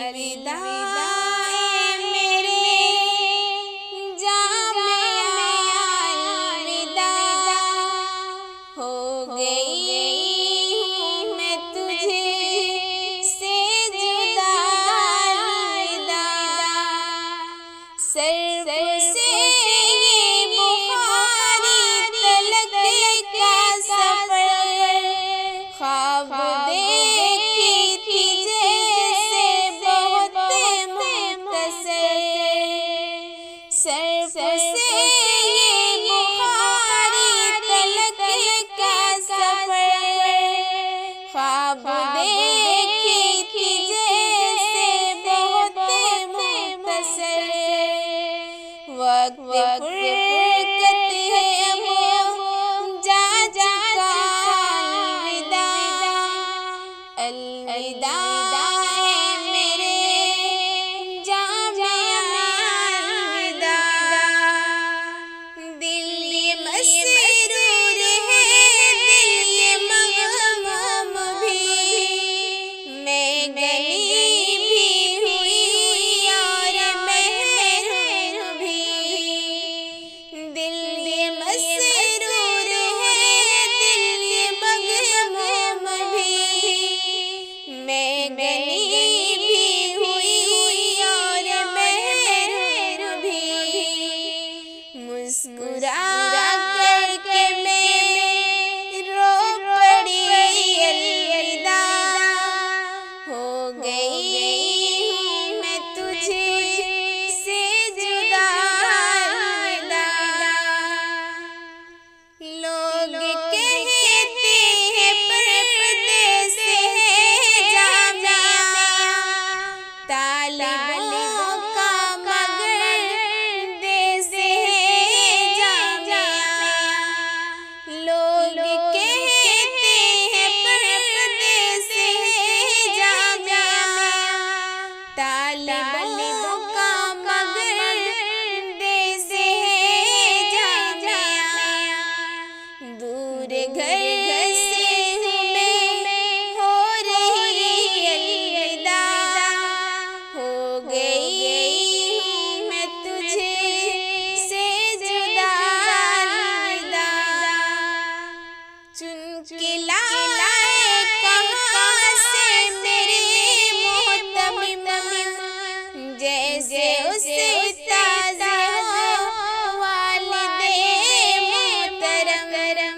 अलविदा ए मेरे जामिया, अलविदा हो गई हूँ मैं तुझे से जुदा, अलविदा सर से ये बुखारी तलक का सफर, ख्वाब देखी थी जैसे बहुत मुख्तसर, सर से ये बुखारी तलक का सफर, ख्वाब देखी थी जैसे बहुत मुख्तसर, वक्त फुरकत है वो जा चुका, अलविदा अलविदा है मेरे जामिया, अलविदा दिल ये मसरूर है, दिल ये मगहूम भी, मैं गली भी हुई और महरूम भी, दिल ये मसरूर है, दिल ये मगहूम भी, मैं गली भी हुई और महरूम भी, मुस्कुरा करके मैं रो पड़ी, अलविदा हो गई हूँ मैं तुझे से जुदा, अलविदा लोग कहते हैं परदेस है जामिया, तालिबों का मगर देश है जामिया, लोग कहते हैं परदेस है जामिया, तालिबों का मगर देश है जामिया, दूर घर से हूँ मैं हो रही, अलविदा हो गई हूँ मैं तुझे से जुदा, अलविदा चुन के लाए कहाँ से मेरे मोहतमिम, जैसे उसे ताज़ा हो वालिदे मोहतरम,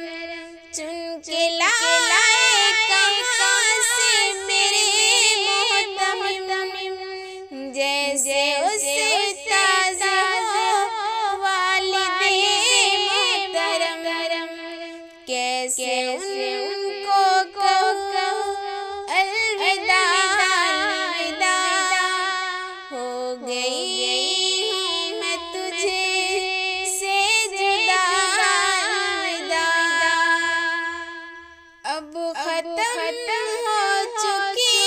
चुन के लाए कहाँ से मेरे मोहतमिम, जैसे उसे ताज़ा हो वालिदे मोहतरम, कैसे उनको कहूँ अलविदा, अलविदा हो गई हूँ मैं तुझे से जुदा, अलविदा अब खत्म हो चुकी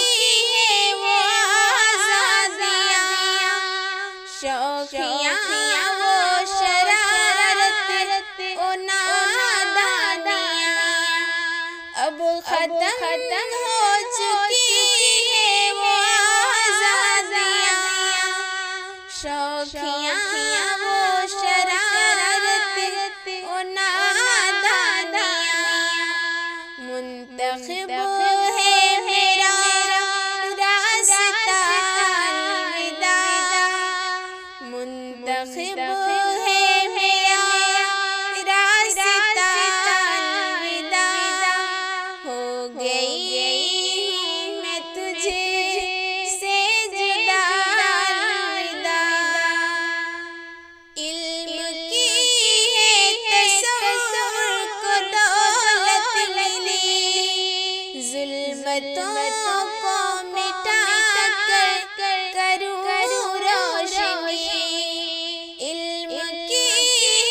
है वो आज़ादियाँ, शौकियाँ वो शरारत ओ नादानियाँ, अब खत्म हो चुकी है वो आज़ादियाँ, शौकियाँ वो शरारत ओ नादानियाँ, मुंतखब है मेरा रास्ता, अलविदा मुंतखब है मेरा रास्ता, अलविदा हो गई हूँ मैं तुझे से जुदा, अलविदा इल्म की है तसव्वुर को दौलत मिली, जुल्मतों को मिटा कर करूँ रोशनी, इल्म की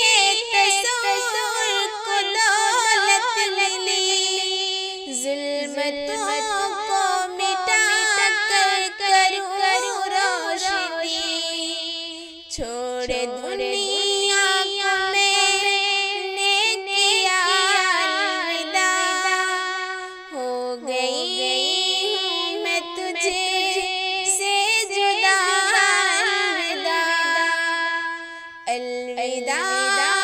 है तसव्वुर को दौलत मिली, जुल्मतों को मिटा कर करूँ रोशनी, छोड़ दुनिया को मैंने किया, अलविदा हो गई हूँ मैं तुझे से अलविदा।